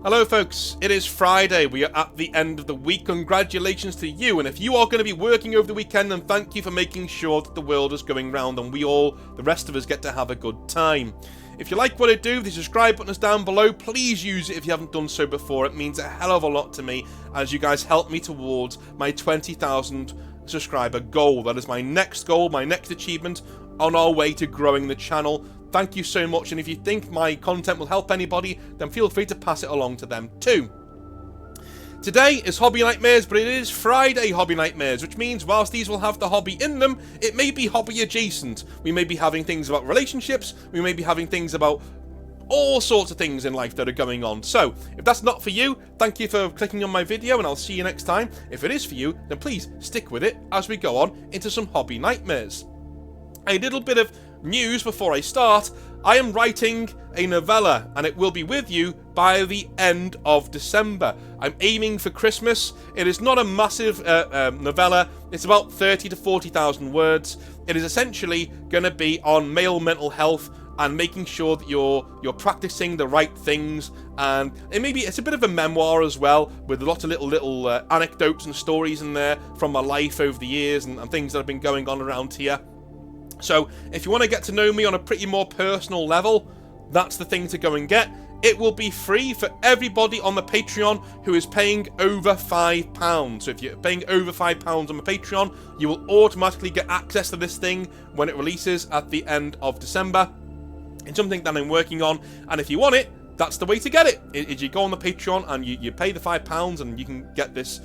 Hello folks, it is Friday, we are at the end of the week. Congratulations to you, and if you are going to be working over the weekend, then thank you for making sure that the world is going round and we all, the rest of us, get to have a good time. If you like what I do, the subscribe button is down below. Please use it if you haven't done so before. It means a hell of a lot to me as you guys help me towards my 20,000 subscriber goal. That is my next goal, my next achievement on our way to growing the channel. Thank you so much, and if you think my content will help anybody, then feel free to pass it along to them too. Today is Hobby Nightmares, but it is Friday Hobby Nightmares, which means whilst these will have the hobby in them, it may be hobby adjacent. We may be having things about relationships, we may be having things about all sorts of things in life that are going on. So, if that's not for you, thank you for clicking on my video, and I'll see you next time. If it is for you, then please stick with it as we go on into some Hobby Nightmares. A little bit of news before I start. I am writing a novella and it will be with you by the end of December. I'm aiming for Christmas. It is not a massive novella. It's about 30 to 40,000 words. It is essentially going to be on male mental health and making sure that you're practicing the right things, and it's a bit of a memoir as well, with lots of little anecdotes and stories in there from my life over the years and things that have been going on around here. So, if you want to get to know me on a pretty more personal level, that's the thing to go and get. It will be free for everybody on the Patreon who is paying over £5. So if you're paying over £5 on the Patreon, you will automatically get access to this thing when it releases at the end of December. It's something that I'm working on, and if you want it, that's the way to get it. Is you go on the Patreon and you pay the £5 and you can get this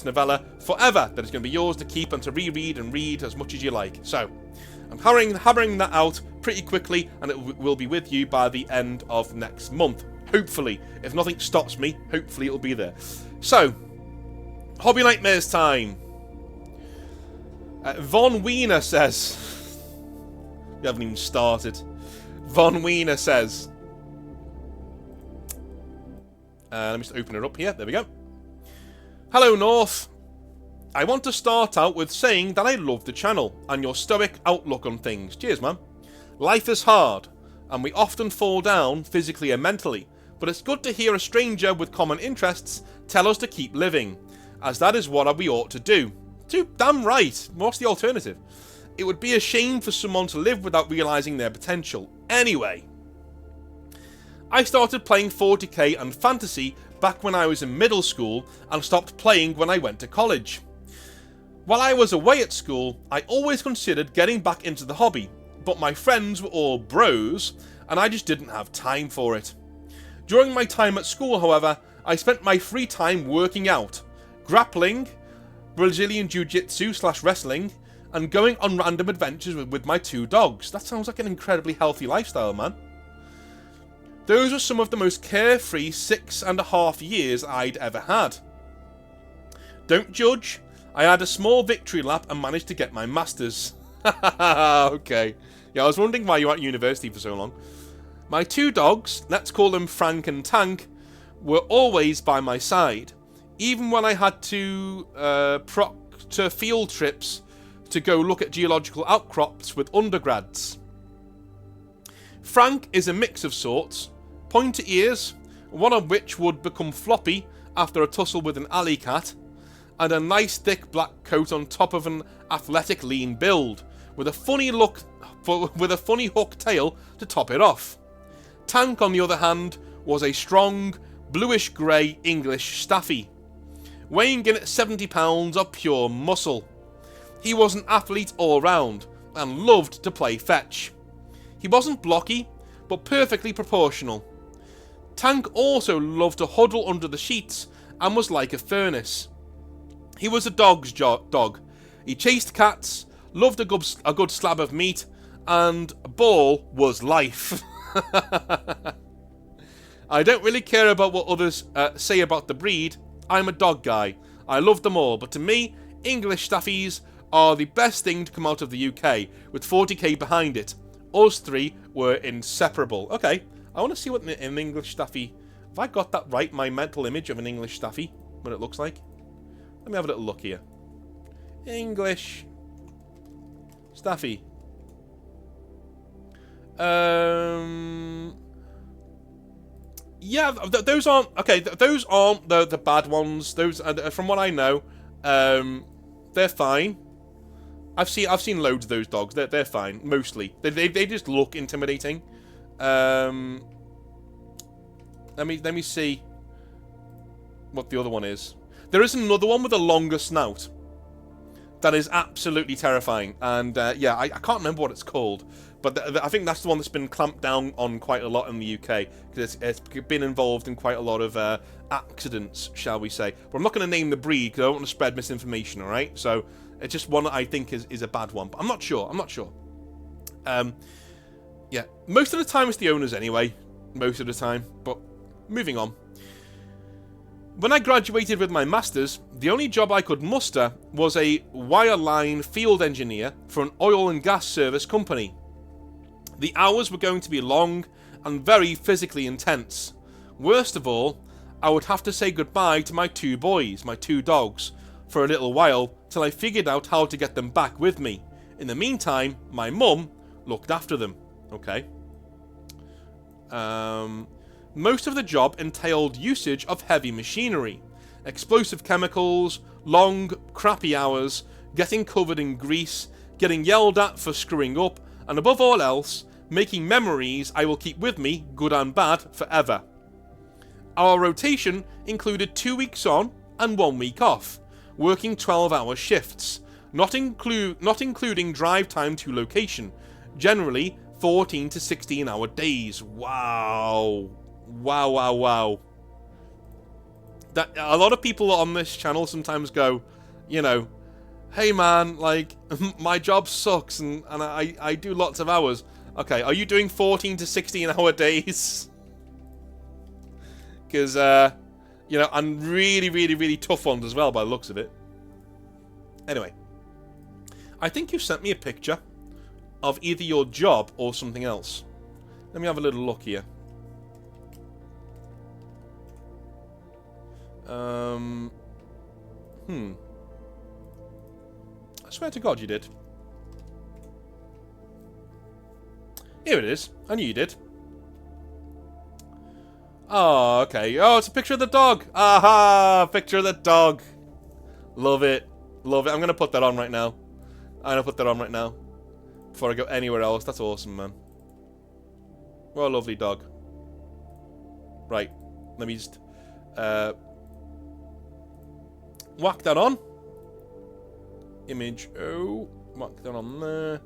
novella forever, that is going to be yours to keep and to reread and read as much as you like. So, I'm hammering that out pretty quickly, and it will be with you by the end of next month. Hopefully. If nothing stops me, hopefully it'll be there. So, Hobby Nightmares time. Von Wiener says... We haven't even started. Von Wiener says... let me just open it up here. There we go. Hello North. I want to start out with saying that I love the channel and your stoic outlook on things. Cheers, man. Life is hard, and we often fall down physically and mentally, but it's good to hear a stranger with common interests tell us to keep living, as that is what we ought to do. Damn right. What's the alternative? It would be a shame for someone to live without realising their potential. Anyway, I started playing 40k and fantasy back when I was in middle school and stopped playing when I went to college. While I was away at school, I always considered getting back into the hobby, but my friends were all bros and I just didn't have time for it. During my time at school, however, I spent my free time working out, grappling, Brazilian Jiu-Jitsu / wrestling, and going on random adventures with my 2 dogs. That sounds like an incredibly healthy lifestyle, man. Those were some of the most carefree 6.5 years I'd ever had. Don't judge. I had a small victory lap and managed to get my master's. Okay. Yeah, I was wondering why you were at university for so long. My 2 dogs, let's call them Frank and Tank, were always by my side, even when I had to proctor field trips to go look at geological outcrops with undergrads. Frank is a mix of sorts. Pointer ears, one of which would become floppy after a tussle with an alley cat, and a nice thick black coat on top of an athletic lean build, with a funny hook tail to top it off. Tank, on the other hand, was a strong, bluish-grey English staffy, weighing in at 70 pounds of pure muscle. He was an athlete all round, and loved to play fetch. He wasn't blocky, but perfectly proportional. Tank also loved to huddle under the sheets, and was like a furnace. He was a dog's dog. He chased cats, loved a good slab of meat, and ball was life. I don't really care about what others say about the breed. I'm a dog guy. I love them all, but to me, English Staffies are the best thing to come out of the UK, with 40k behind it. Us 3 were inseparable. Okay, I want to see what an English Staffy... Have I got that right, my mental image of an English Staffy? What it looks like? Let me have a little look here. English Staffy. Yeah, those aren't okay. Those aren't the bad ones. Those, from what I know, they're fine. I've seen loads of those dogs. They're fine mostly. They just look intimidating. Let me see what the other one is. There is another one with a longer snout that is absolutely terrifying, and yeah, I can't remember what it's called, but I think that's the one that's been clamped down on quite a lot in the UK, because it's been involved in quite a lot of accidents, shall we say. But I'm not going to name the breed because I don't want to spread misinformation. All right, so it's just one that I think is a bad one, but I'm not sure. Yeah, most of the time it's the owners anyway. Most of the time, but moving on. When I graduated with my Masters, the only job I could muster was a wireline field engineer for an oil and gas service company. The hours were going to be long and very physically intense. Worst of all, I would have to say goodbye to my two boys, my two dogs, for a little while till I figured out how to get them back with me. In the meantime, my mum looked after them. Okay. Most of the job entailed usage of heavy machinery, explosive chemicals, long, crappy hours, getting covered in grease, getting yelled at for screwing up, and above all else, making memories I will keep with me, good and bad, forever. Our rotation included 2 weeks on and 1 week off, working 12-hour shifts, not including drive time to location, generally 14 to 16-hour days. Wow. That a lot of people on this channel sometimes go, you know, hey man, like, my job sucks and I do lots of hours. Okay, are you doing 14 to 16-hour days? Because, you know, and really tough ones as well by the looks of it. Anyway, I think you sent me a picture of either your job or something else. Let me have a little look here. I swear to God you did. Here it is. I knew you did. Oh, okay. Oh, it's a picture of the dog. Aha! Picture of the dog. Love it. Love it. I'm going to put that on right now. Before I go anywhere else. That's awesome, man. What a lovely dog. Right. Let me just... whack that on. Image. Oh. Whack that on there.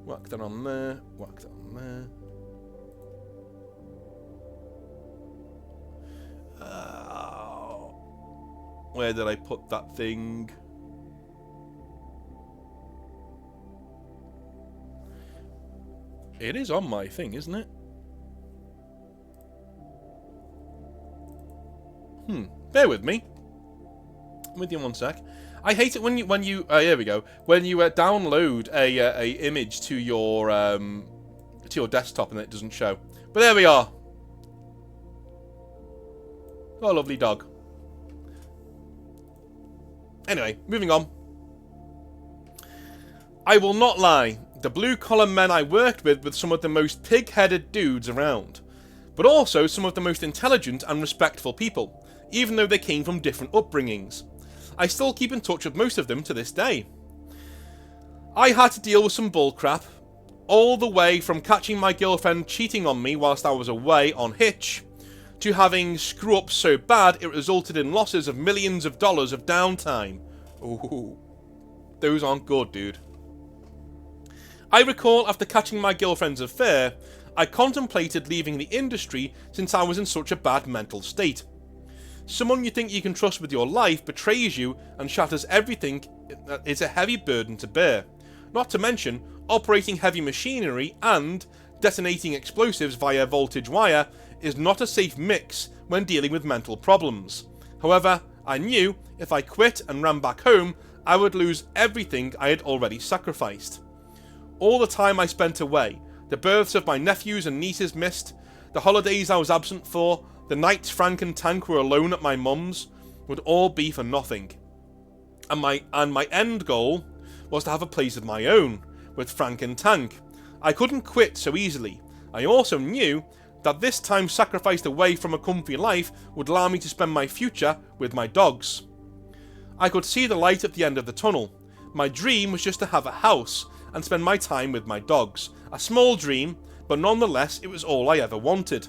Whack that on there. Whack that on there. Where did I put that thing? It is on my thing, isn't it? Bear with me. I'm with you 1 sec. I hate it when you here we go. When you download a image to your desktop and it doesn't show. But there we are. Oh, lovely dog. Anyway, moving on. I will not lie. The blue-collar men I worked with were some of the most pig-headed dudes around, but also some of the most intelligent and respectful people, even though they came from different upbringings. I still keep in touch with most of them to this day. I had to deal with some bullcrap, all the way from catching my girlfriend cheating on me whilst I was away on Hitch, to having screw-ups so bad it resulted in losses of millions of dollars of downtime. Ooh, those aren't good, dude. I recall after catching my girlfriend's affair, I contemplated leaving the industry since I was in such a bad mental state. Someone you think you can trust with your life betrays you and shatters everything. It's a heavy burden to bear. Not to mention, operating heavy machinery and detonating explosives via voltage wire is not a safe mix when dealing with mental problems. However, I knew if I quit and ran back home, I would lose everything I had already sacrificed. All the time I spent away, the births of my nephews and nieces missed, the holidays I was absent for, the nights Frank and Tank were alone at my mum's, would all be for nothing. And my end goal was to have a place of my own, with Frank and Tank. I couldn't quit so easily. I also knew that this time sacrificed away from a comfy life would allow me to spend my future with my dogs. I could see the light at the end of the tunnel. My dream was just to have a house and spend my time with my dogs. A small dream, but nonetheless it was all I ever wanted.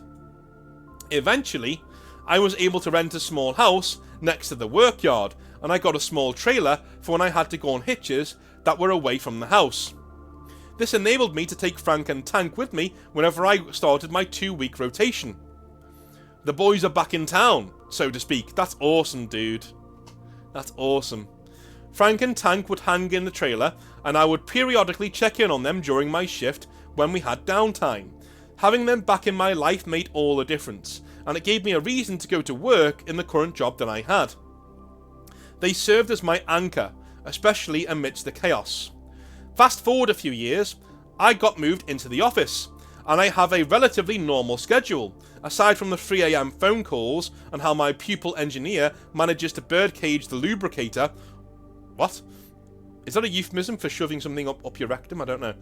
Eventually, I was able to rent a small house next to the workyard, and I got a small trailer for when I had to go on hitches that were away from the house. This enabled me to take Frank and Tank with me whenever I started my 2-week rotation. The boys are back in town, so to speak. That's awesome, dude. That's awesome. Frank and Tank would hang in the trailer, and I would periodically check in on them during my shift when we had downtime. Having them back in my life made all the difference, and it gave me a reason to go to work in the current job that I had. They served as my anchor, especially amidst the chaos. Fast forward a few years, I got moved into the office, and I have a relatively normal schedule, aside from the 3 AM phone calls and how my pupil engineer manages to birdcage the lubricator. What? Is that a euphemism for shoving something up your rectum? I don't know.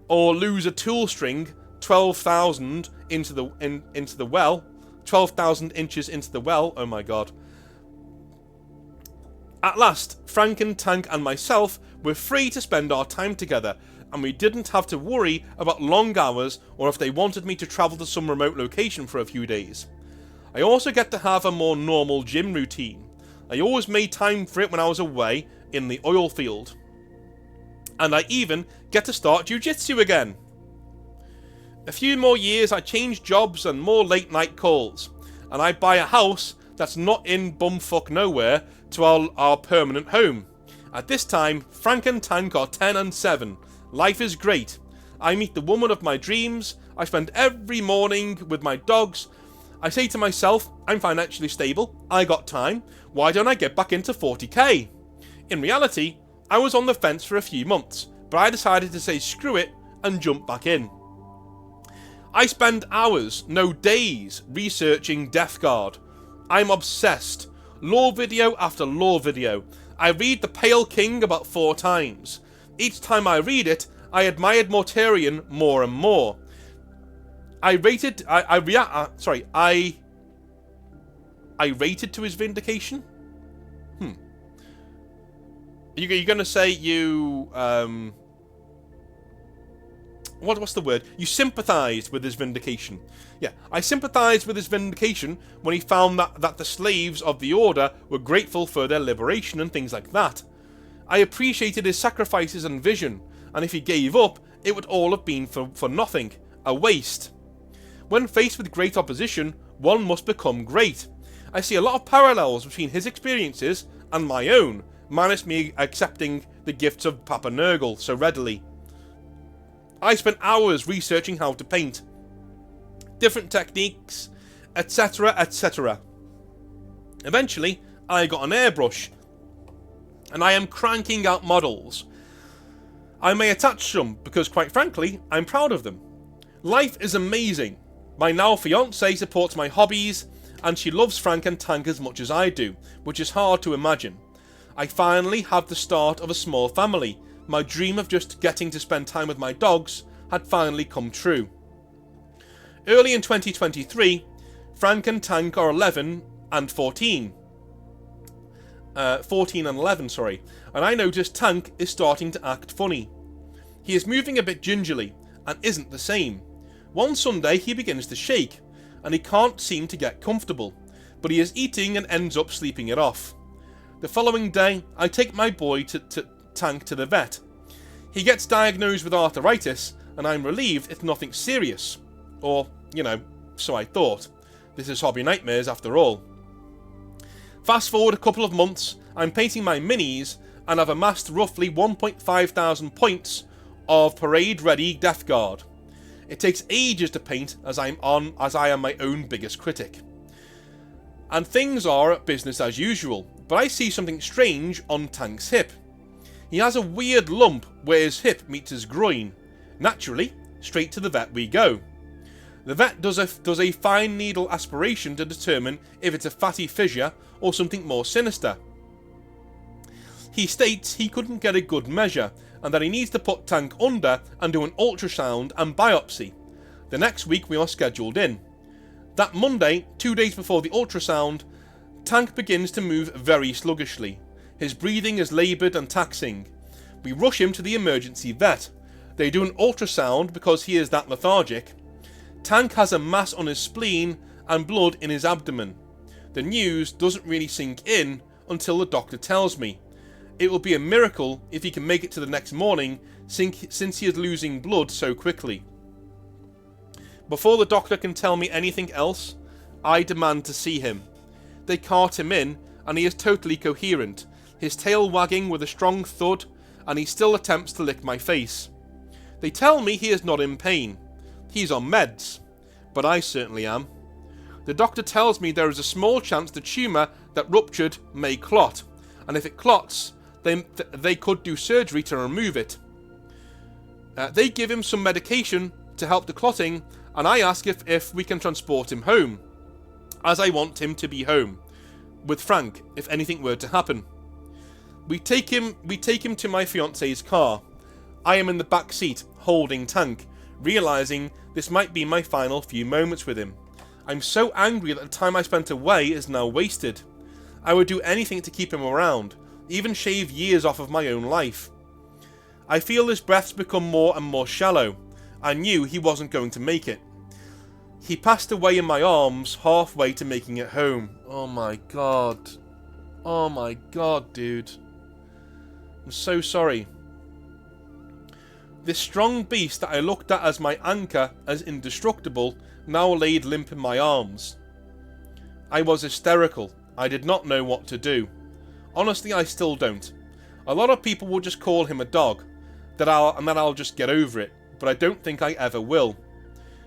Or lose a tool string 12,000 into the well. 12,000 inches into the well. Oh my god. At last, Frank and Tank and myself were free to spend our time together, and we didn't have to worry about long hours or if they wanted me to travel to some remote location for a few days. I also get to have a more normal gym routine. I always made time for it when I was away in the oil field. And I even get to start jiu-jitsu again. A few more years, I change jobs and more late night calls, and I buy a house that's not in bumfuck nowhere to our permanent home. At this time, Frank and Tank are 10 and 7. Life is great. I meet the woman of my dreams. I spend every morning with my dogs. I say to myself, I'm financially stable. I got time. Why don't I get back into 40k? In reality, I was on the fence for a few months, but I decided to say screw it and jump back in. I spend hours, no days, researching Death Guard. I'm obsessed. Lore video after lore video. I read The Pale King about 4 times. Each time I read it, I admired Mortarion more and more. I rated to his vindication? You're going to say you... What's the word? You sympathised with his vindication. Yeah, I sympathised with his vindication when he found that the slaves of the Order were grateful for their liberation and things like that. I appreciated his sacrifices and vision, and if he gave up, it would all have been for nothing, a waste. When faced with great opposition, one must become great. I see a lot of parallels between his experiences and my own, minus me accepting the gifts of Papa Nurgle so readily. I spent hours researching how to paint, different techniques, etc, etc. Eventually, I got an airbrush, and I am cranking out models. I may attach some, because quite frankly, I'm proud of them. Life is amazing. My now fiancée supports my hobbies, and she loves Frank and Tank as much as I do, which is hard to imagine. I finally have the start of a small family. My dream of just getting to spend time with my dogs had finally come true. Early in 2023, Frank and Tank are 11 and 14. 14 and 11, sorry. And I notice Tank is starting to act funny. He is moving a bit gingerly and isn't the same. One Sunday he begins to shake and he can't seem to get comfortable, but he is eating and ends up sleeping it off. The following day, I take my boy Tank to the vet. He gets diagnosed with arthritis, and I'm relieved it's nothing serious. Or, so I thought. This is hobby nightmares after all. Fast forward a couple of months, I'm painting my minis, and I've amassed roughly 1,500 points of parade-ready Death Guard. It takes ages to paint, as I am my own biggest critic. And things are business as usual, but I see something strange on Tank's hip. He has a weird lump where his hip meets his groin. Naturally, straight to the vet we go. The vet does a fine needle aspiration to determine if it's a fatty fissure or something more sinister. He states he couldn't get a good measure and that he needs to put Tank under and do an ultrasound and biopsy. The next week we are scheduled in. That Monday, 2 days before the ultrasound, Tank begins to move very sluggishly. His breathing is laboured and taxing. We rush him to the emergency vet. They do an ultrasound because he is that lethargic. Tank has a mass on his spleen and blood in his abdomen. The news doesn't really sink in until the doctor tells me. It will be a miracle if he can make it to the next morning since he is losing blood so quickly. Before the doctor can tell me anything else, I demand to see him. They cart him in and he is totally coherent, his tail wagging with a strong thud, and he still attempts to lick my face. They tell me he is not in pain. He's on meds, but I certainly am. The doctor tells me there is a small chance the tumour that ruptured may clot, and if it clots, they could do surgery to remove it. They give him some medication to help the clotting, and I ask if we can transport him home, as I want him to be home with Frank if anything were to happen. We take him to my fiance's car. I am in the back seat, holding Tank, realising this might be my final few moments with him. I'm so angry that the time I spent away is now wasted. I would do anything to keep him around, even shave years off of my own life. I feel his breaths become more and more shallow. I knew he wasn't going to make it. He passed away in my arms halfway to making it home. Oh my god. Oh my god, dude. I'm so sorry. This strong beast that I looked at as my anchor, as indestructible, now laid limp in my arms. I was hysterical. I did not know what to do. Honestly, I still don't. A lot of people will just call him a dog, and then I'll just get over it, but I don't think I ever will.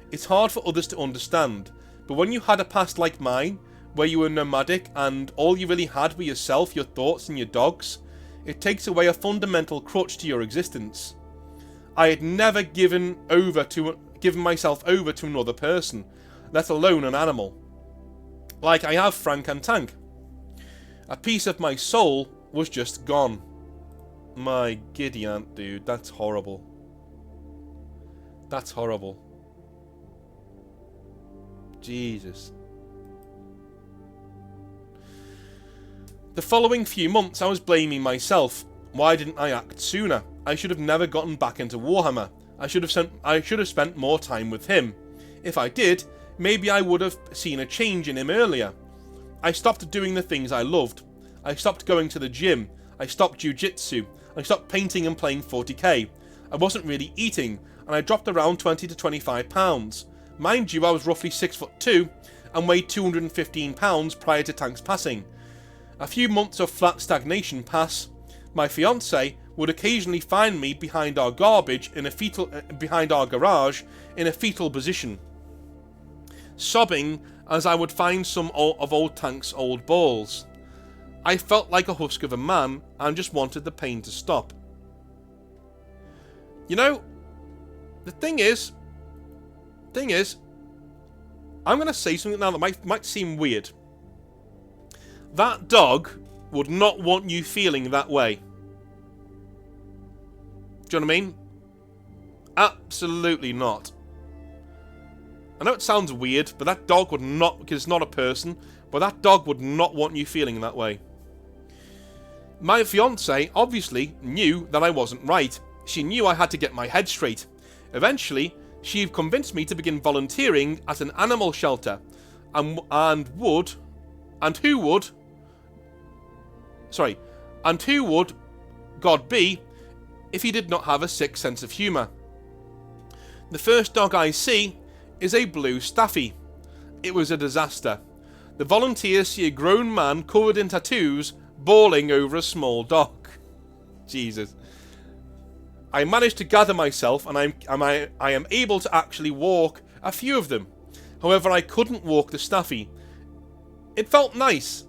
It's hard for others to understand, but when you had a past like mine, where you were nomadic and all you really had were yourself, your thoughts and your dogs, it takes away a fundamental crutch to your existence. I had never given myself over to another person, let alone an animal. Like I have Frank and Tank. A piece of my soul was just gone. My giddy aunt, dude, that's horrible. That's horrible. Jesus. The following few months I was blaming myself. Why didn't I act sooner? I should have never gotten back into Warhammer. I should have spent more time with him. If I did, maybe I would have seen a change in him earlier. I stopped doing the things I loved. I stopped going to the gym. I stopped jiu-jitsu. I stopped painting and playing 40k. I wasn't really eating, and I dropped around 20 to 25 pounds. Mind you, I was roughly 6'2" and weighed 215 pounds prior to Tank's passing. A few months of flat stagnation pass. My fiancée would occasionally find me behind our garage in a fetal position, sobbing as I would find some of old Tank's old balls. I felt like a husk of a man and just wanted the pain to stop. You know, the thing is, I'm going to say something now that might seem weird. That dog would not want you feeling that way. Do you know what I mean? Absolutely not. I know it sounds weird, but that dog would not, because it's not a person, but that dog would not want you feeling that way. My fiancée obviously knew that I wasn't right. She knew I had to get my head straight. Eventually, she convinced me to begin volunteering at an animal shelter, and who would God be if he did not have a sick sense of humour? The first dog I see is a blue staffy. It was a disaster. The volunteers see a grown man covered in tattoos bawling over a small dog. Jesus. I managed to gather myself and I am able to actually walk a few of them. However, I couldn't walk the staffy. It felt nice.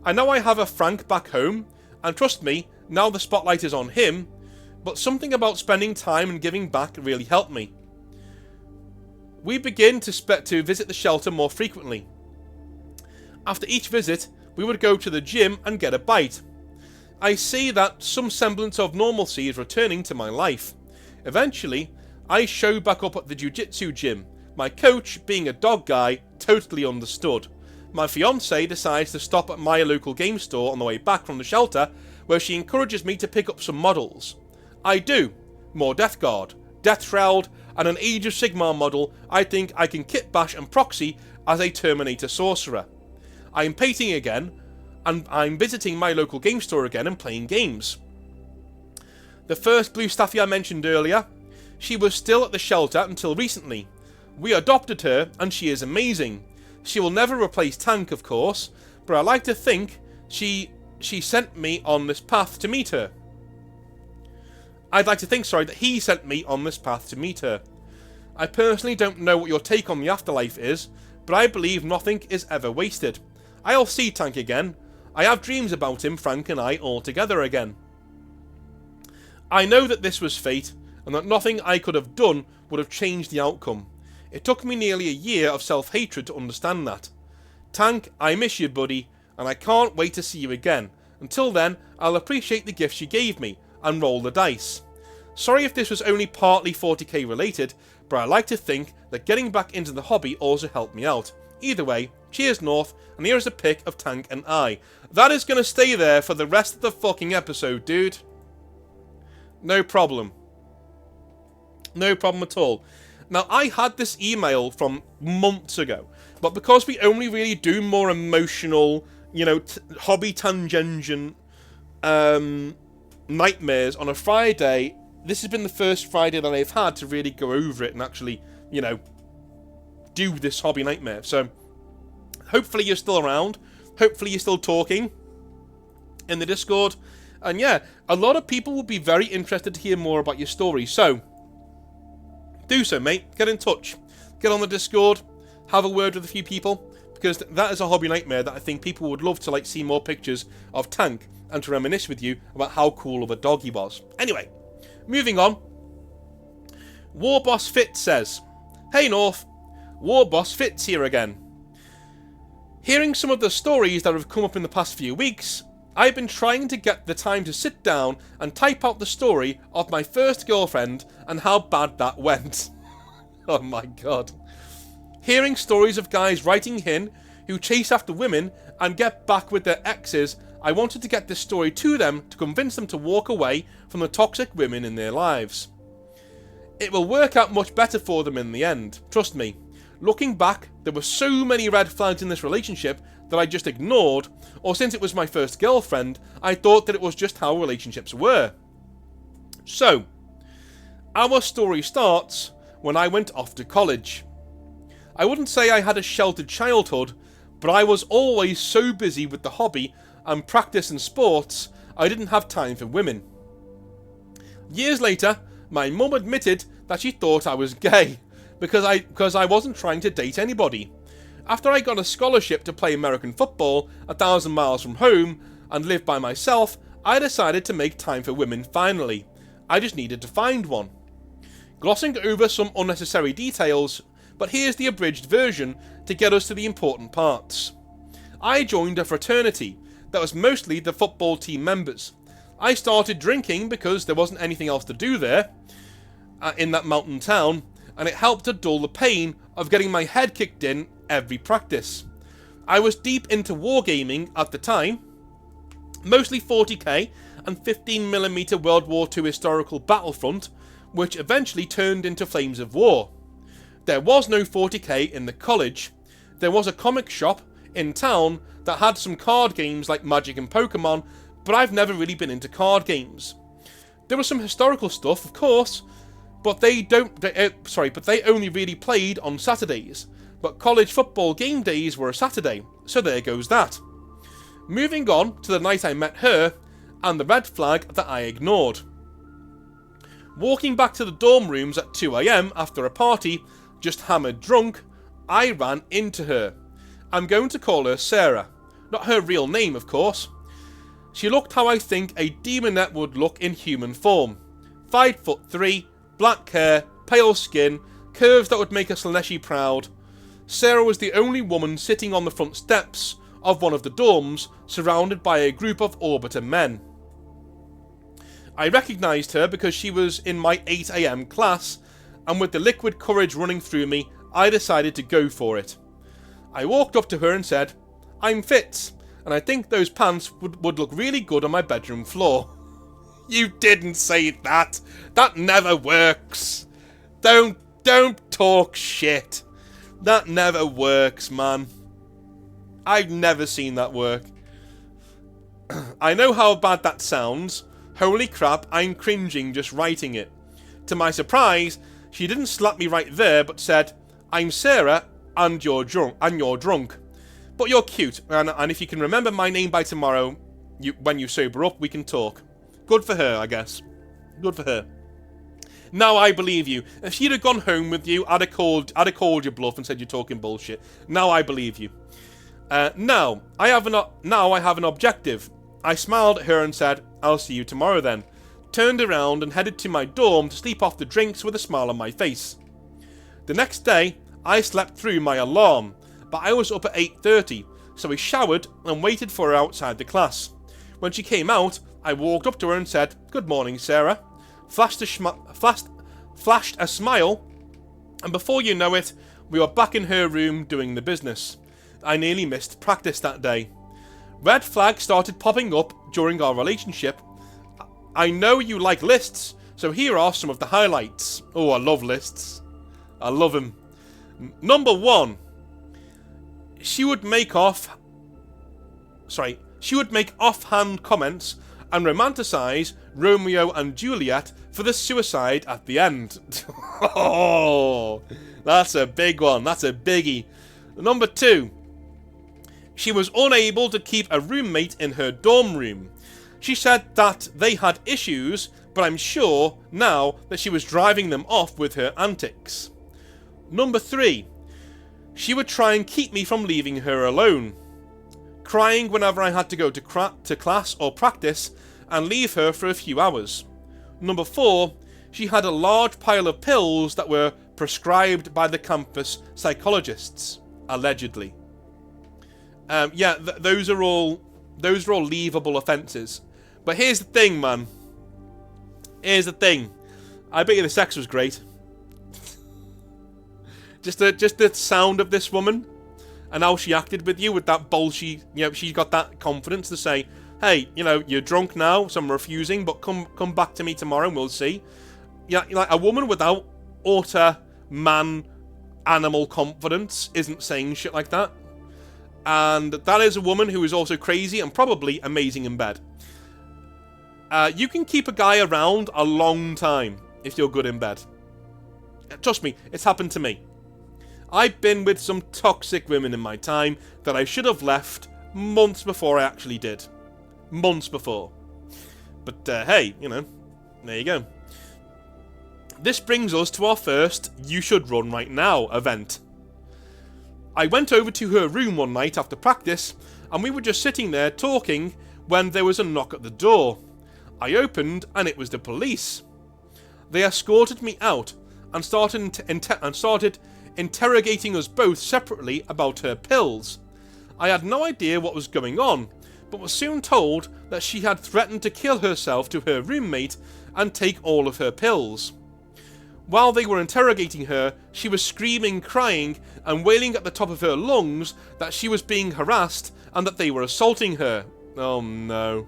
I know I have a Frank back home, and trust me, now the spotlight is on him, but something about spending time and giving back really helped me. We begin to visit the shelter more frequently. After each visit, we would go to the gym and get a bite. I see that some semblance of normalcy is returning to my life. Eventually, I show back up at the jiu-jitsu gym, My coach, being a dog guy, totally understood. My fiance decides to stop at my local game store on the way back from the shelter, where she encourages me to pick up some models. I do. More Death Guard, Death Shroud, and an Age of Sigmar model I think I can kit bash and proxy as a Terminator Sorcerer. I am painting again, and I'm visiting my local game store again and playing games. The first blue staffy I mentioned earlier, she was still at the shelter until recently. We adopted her, and she is amazing. She will never replace Tank, of course, but I like to think she sent me on this path to meet her. I'd like to think, that he sent me on this path to meet her. I personally don't know what your take on the afterlife is, but I believe nothing is ever wasted. I'll see Tank again. I have dreams about him, Frank and I, all together again. I know that this was fate, and that nothing I could have done would have changed the outcome. It took me nearly a year of self-hatred to understand that. Tank, I miss you, buddy, and I can't wait to see you again. Until then, I'll appreciate the gifts you gave me, and roll the dice. Sorry if this was only partly 40k related, but I like to think that getting back into the hobby also helped me out. Either way, cheers North, and here is a pic of Tank and I. That is going to stay there for the rest of the fucking episode, dude. No problem. No problem at all. Now, I had this email from months ago, but because we only really do more emotional, hobby tangent nightmares on a Friday, this has been the first Friday that I've had to really go over it and actually, do this hobby nightmare. So, hopefully you're still around. Hopefully you're still talking in the Discord. And yeah, a lot of people will be very interested to hear more about your story. So, do so, mate. Get in touch. Get on the Discord. Have a word with a few people. Because that is a hobby nightmare that I think people would love to see more pictures of Tank and to reminisce with you about how cool of a dog he was. Anyway, moving on. Warboss Fit says, Hey North, Warboss Fitz here again. Hearing some of the stories that have come up in the past few weeks, I've been trying to get the time to sit down and type out the story of my first girlfriend and how bad that went. Oh my god. Hearing stories of guys writing in who chase after women and get back with their exes, I wanted to get this story to them to convince them to walk away from the toxic women in their lives. It will work out much better for them in the end, trust me. Looking back, there were so many red flags in this relationship that I just ignored, or since it was my first girlfriend, I thought that it was just how relationships were. So, our story starts when I went off to college. I wouldn't say I had a sheltered childhood, but I was always so busy with the hobby and practice and sports, I didn't have time for women. Years later, my mum admitted that she thought I was gay, because I wasn't trying to date anybody. After I got a scholarship to play American football 1,000 miles from home and live by myself, I decided to make time for women finally. I just needed to find one. Glossing over some unnecessary details, but here's the abridged version to get us to the important parts. I joined a fraternity that was mostly the football team members. I started drinking because there wasn't anything else to do there, in that mountain town, and it helped to dull the pain of getting my head kicked in every practice. I was deep into wargaming at the time, mostly 40k and 15mm World War II historical Battlefront, which eventually turned into Flames of War. There was no 40k in the college. There was a comic shop in town that had some card games like Magic and Pokemon, but I've never really been into card games. There was some historical stuff, of course, but they only really played on Saturdays. But college football game days were a Saturday, so there goes that. Moving on to the night I met her, and the red flag that I ignored. Walking back to the dorm rooms at 2 AM after a party, just hammered drunk, I ran into her. I'm going to call her Sarah. Not her real name, of course. She looked how I think a demonette would look in human form. 5'3", black hair, pale skin, curves that would make a Slaneshi proud. Sarah was the only woman sitting on the front steps of one of the dorms, surrounded by a group of Orbiter men. I recognised her because she was in my 8 AM class, and with the liquid courage running through me, I decided to go for it. I walked up to her and said, "I'm Fitz, and I think those pants would look really good on my bedroom floor." You didn't say that. That never works. Don't talk shit. That never works, man. I've never seen that work. I know how bad that sounds. Holy crap, I'm cringing just writing it. To my surprise, she didn't slap me right there, but said, "I'm Sarah, and you're drunk. But you're cute, and if you can remember my name by tomorrow, when you sober up, we can talk." Good for her, I guess. Good for her. Now I believe you. If she'd have gone home with you, I'd have called your bluff and said you're talking bullshit. Now I believe you. Now I have an objective. I smiled at her and said, "I'll see you tomorrow then." Turned around and headed to my dorm to sleep off the drinks with a smile on my face. The next day, I slept through my alarm, but I was up at 8:30, so I showered and waited for her outside the class. When she came out, I walked up to her and said, "Good morning, Sarah." Flashed a smile, and before you know it, we were back in her room doing the business. I nearly missed practice that day. Red flags started popping up during our relationship. I know you like lists, so here are some of the highlights. Oh, I love lists. I love them. Number 1. She would make offhand comments and romanticize Romeo and Juliet for the suicide at the end. Oh, that's a big one. That's a biggie. Number 2. She was unable to keep a roommate in her dorm room. She said that they had issues, but I'm sure now that she was driving them off with her antics. Number 3. She would try and keep me from leaving her alone, crying whenever I had to go to class or practice and leave her for a few hours. Number 4. She had a large pile of pills that were prescribed by the campus psychologists, allegedly. Those are all leavable offences. But here's the thing, man. Here's the thing. I bet you the sex was great. Just the sound of this woman and how she acted with you with that she's got that confidence to say, "Hey, you're drunk now, so I'm refusing, but come back to me tomorrow and we'll see." Yeah, like a woman without utter man-animal confidence isn't saying shit like that. And that is a woman who is also crazy and probably amazing in bed. You can keep a guy around a long time if you're good in bed. Trust me, it's happened to me. I've been with some toxic women in my time that I should have left months before I actually did. Months before. But hey, there you go. This brings us to our first You Should Run Right Now event. I went over to her room one night after practice, and we were just sitting there talking when there was a knock at the door. I opened, and it was the police. They escorted me out and started interrogating us both separately about her pills. I had no idea what was going on, but was soon told that she had threatened to kill herself to her roommate and take all of her pills. While they were interrogating her, she was screaming, crying, and wailing at the top of her lungs that she was being harassed and that they were assaulting her. Oh no.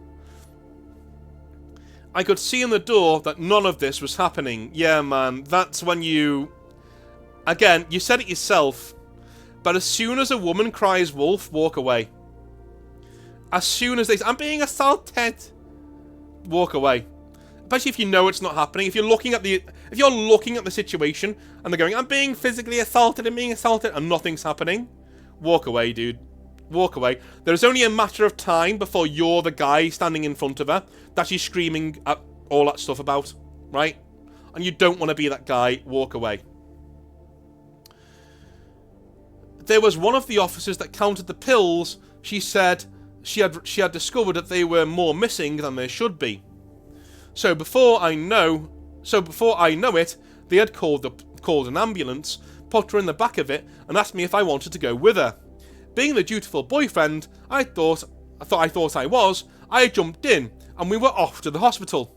I could see in the door that none of this was happening. Yeah, man, that's when you... Again, you said it yourself, but as soon as a woman cries wolf, walk away. As soon as they say, "I'm being assaulted," walk away. Especially if you know it's not happening. If you're looking at the situation and they're going, "I'm being physically assaulted, I'm being assaulted," and nothing's happening, walk away, dude. Walk away. There's only a matter of time before you're the guy standing in front of her that she's screaming at all that stuff about, right? And you don't want to be that guy. Walk away. There was one of the officers that counted the pills. She said she had discovered that they were more missing than there should be. So before I know it, they had called an ambulance, put her in the back of it, and asked me if I wanted to go with her. Being the dutiful boyfriend I thought I was, I jumped in, and we were off to the hospital.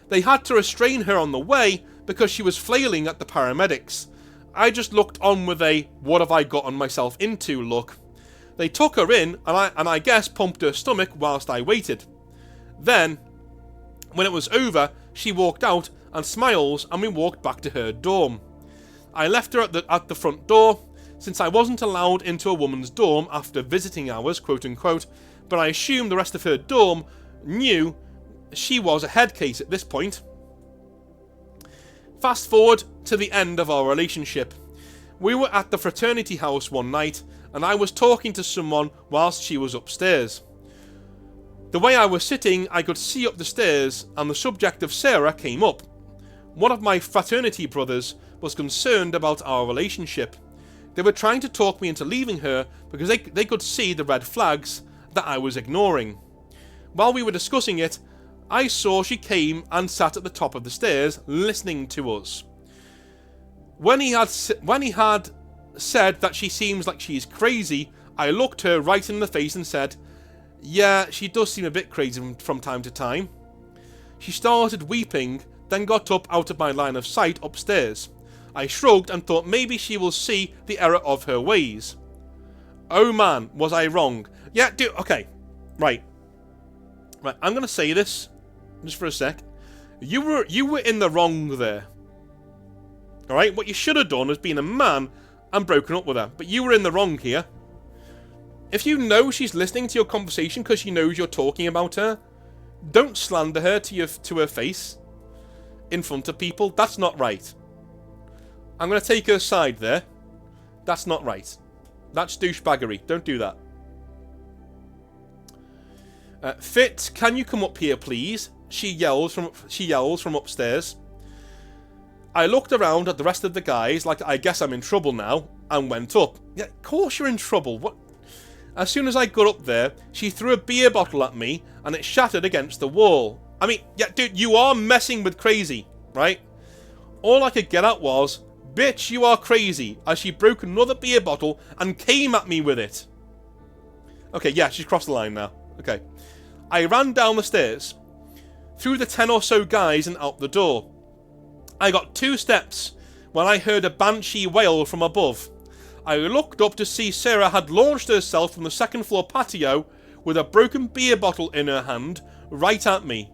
They had to restrain her on the way because she was flailing at the paramedics, I just looked on with a "what have I gotten myself into" look. They took her in, and I guess pumped her stomach whilst I waited. Then, when it was over, she walked out and smiles, and we walked back to her dorm. I left her at the front door, since I wasn't allowed into a woman's dorm after visiting hours, quote unquote, but I assumed the rest of her dorm knew she was a head case at this point. Fast forward to the end of our relationship. We were at the fraternity house one night, and I was talking to someone whilst she was upstairs. The way I was sitting, I could see up the stairs, and the subject of Sarah came up. One of my fraternity brothers was concerned about our relationship. They were trying to talk me into leaving her because they could see the red flags that I was ignoring. While we were discussing it, I saw she came and sat at the top of the stairs listening to us. When he had said that she seems like she's crazy, I looked her right in the face and said, "Yeah, she does seem a bit crazy from time to time." She started weeping, then got up out of my line of sight upstairs. I shrugged and thought maybe she will see the error of her ways. Oh man, was I wrong. Yeah, dude, okay. Right, I'm going to say this, just for a sec. You were in the wrong there. Alright, what you should have done was been a man and broken up with her. But you were in the wrong here. If you know she's listening to your conversation because she knows you're talking about her, don't slander her to her face in front of people. That's not right. I'm going to take her side there. That's not right. That's douchebaggery. Don't do that. Fitz, can you come up here, please? She yells from upstairs. I looked around at the rest of the guys like I guess I'm in trouble now, and went up. Yeah, of course you're in trouble. What? As soon as I got up there, she threw a beer bottle at me, and it shattered against the wall. I mean, yeah, dude, you are messing with crazy, right? All I could get at was, "Bitch, you are crazy," as she broke another beer bottle and came at me with it. Okay, yeah, she's crossed the line now. Okay. I ran down the stairs, through the 10 or so guys and out the door. I got 2 steps when I heard a banshee wail from above. I looked up to see Sarah had launched herself from the second floor patio with a broken beer bottle in her hand, right at me.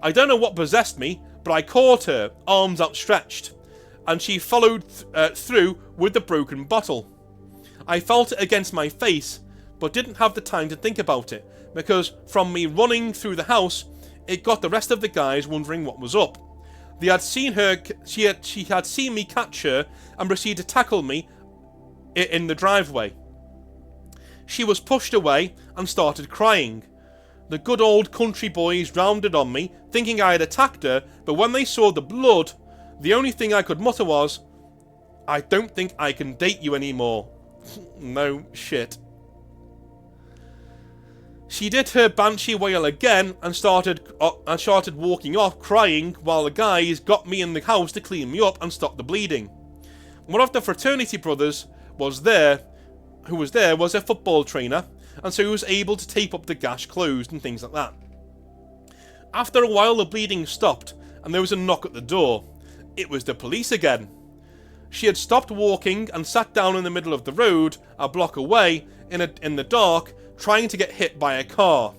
I don't know what possessed me, but I caught her, arms outstretched, and she followed through with the broken bottle. I felt it against my face, but didn't have the time to think about it, because from me running through the house, it got the rest of the guys wondering what was up. They had seen her, she had seen me catch her and proceeded to tackle me in the driveway. She was pushed away and started crying. The good old country boys rounded on me, thinking I had attacked her, but when they saw the blood, the only thing I could mutter was, "I don't think I can date you anymore." No shit. She did her banshee wail again and started walking off crying while the guys got me in the house to clean me up and stop the bleeding. One of the fraternity brothers was a football trainer, and so he was able to tape up the gash closed and things like that. After a while the bleeding stopped and there was a knock at the door. It was the police again. She had stopped walking and sat down in the middle of the road, a block away, in the dark, trying to get hit by a car.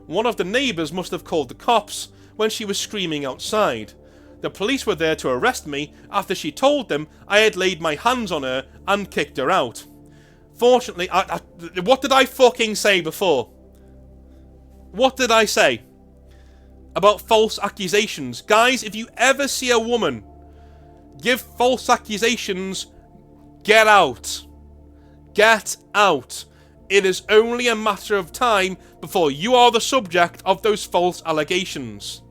One of the neighbours must have called the cops when she was screaming outside. The police were there to arrest me after she told them I had laid my hands on her and kicked her out. Fortunately, what did I fucking say before? What did I say? About false accusations. Guys, if you ever see a woman give false accusations, get out. Get out. It is only a matter of time before you are the subject of those false allegations.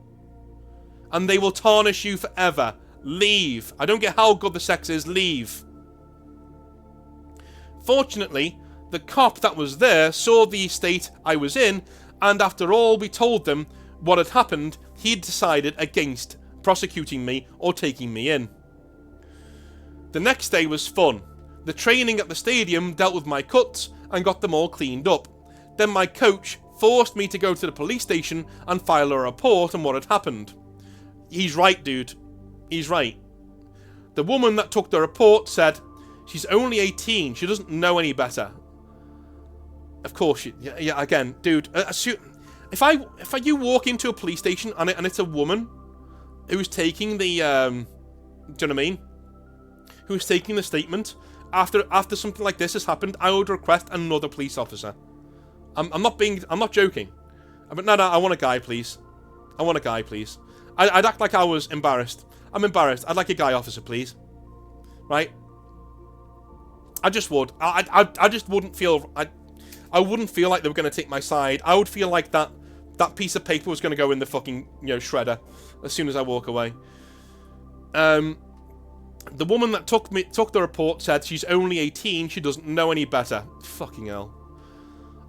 And they will tarnish you forever. Leave. I don't get how good the sex is. Leave. Fortunately, the cop that was there saw the state I was in, and after all we told them what had happened, he'd decided against prosecuting me or taking me in. The next day was fun. The training at the stadium dealt with my cuts and got them all cleaned up. Then my coach forced me to go to the police station and file a report on what had happened. He's right, dude. He's right. The woman that took the report said, she's only 18, she doesn't know any better. Of course, yeah, again, dude, if you walk into a police station and it's a woman who's taking the, do you know what I mean? Who's taking the statement, after something like this has happened, I would request another police officer. I'm not joking. But no, I want a guy, please. I want a guy, please. I'd act like I was embarrassed. I'm embarrassed. I'd like a guy officer, please. Right? I just would. I just wouldn't feel. I wouldn't feel like they were going to take my side. I would feel like that piece of paper was going to go in the fucking shredder as soon as I walk away. The woman that took the report said she's only 18. She doesn't know any better. Fucking hell.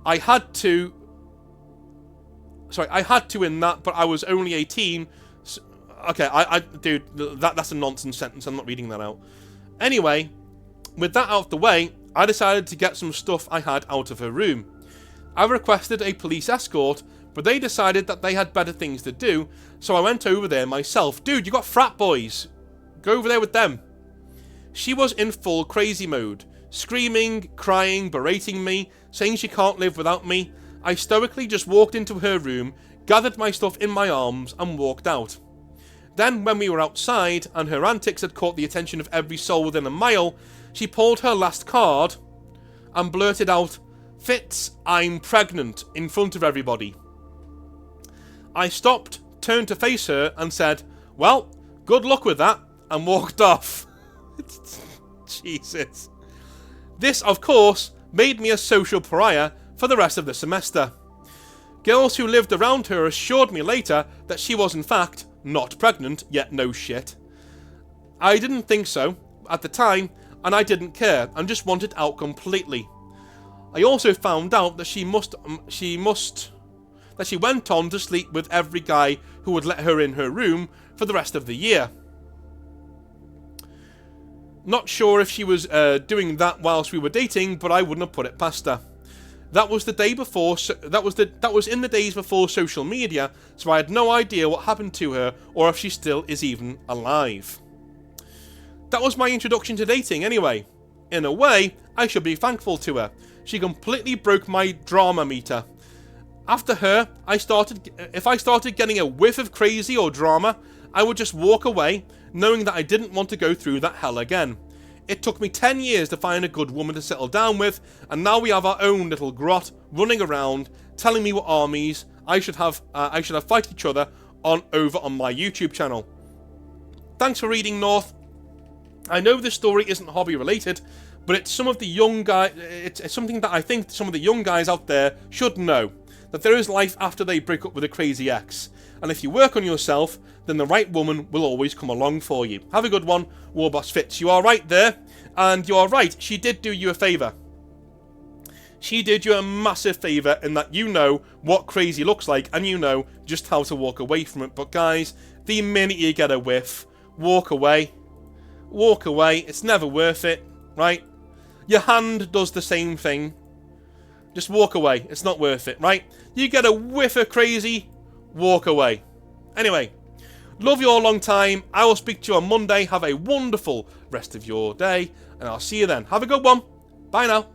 I had to in that, but I was only 18. So, okay, dude, that's a nonsense sentence. I'm not reading that out. Anyway, with that out of the way, I decided to get some stuff I had out of her room. I requested a police escort, but they decided that they had better things to do, so I went over there myself. Dude, you got frat boys. Go over there with them. She was in full crazy mode, screaming, crying, berating me, saying she can't live without me. I stoically just walked into her room, gathered my stuff in my arms, and walked out. Then, when we were outside, and her antics had caught the attention of every soul within a mile, she pulled her last card and blurted out, "Fitz, I'm pregnant," in front of everybody. I stopped, turned to face her, and said, "Well, good luck with that," and walked off. Jesus. This, of course, made me a social pariah for the rest of the semester. Girls who lived around her assured me later that she was in fact not pregnant, yet no shit. I didn't think so at the time, and I didn't care, and just wanted out completely. I also found out that she went on to sleep with every guy who would let her in her room for the rest of the year. Not sure if she was doing that whilst we were dating, but I wouldn't have put it past her. That was the day before. That was in the days before social media, so I had no idea what happened to her or if she still is even alive. That was my introduction to dating, anyway. In a way, I should be thankful to her. She completely broke my drama meter. After her, if I started getting a whiff of crazy or drama, I would just walk away, knowing that I didn't want to go through that hell again. It took me 10 years to find a good woman to settle down with, and now we have our own little grot running around, telling me what armies I should have fight each other over on my YouTube channel. Thanks for reading, North. I know this story isn't hobby related, but it's some of the young guys. It's something that I think some of the young guys out there should know, that there is life after they break up with a crazy ex. And if you work on yourself, then the right woman will always come along for you. Have a good one, Warboss Fitz. You are right there, and you are right, she did do you a favour. She did you a massive favour in that you know what crazy looks like, and you know just how to walk away from it. But guys, the minute you get a whiff, walk away. Walk away, it's never worth it, right? Your hand does the same thing. Just walk away, it's not worth it, right? You get a whiff of crazy, walk away. Anyway, love you all long time. I will speak to you on Monday. Have a wonderful rest of your day, and I'll see you then. Have a good one. Bye now.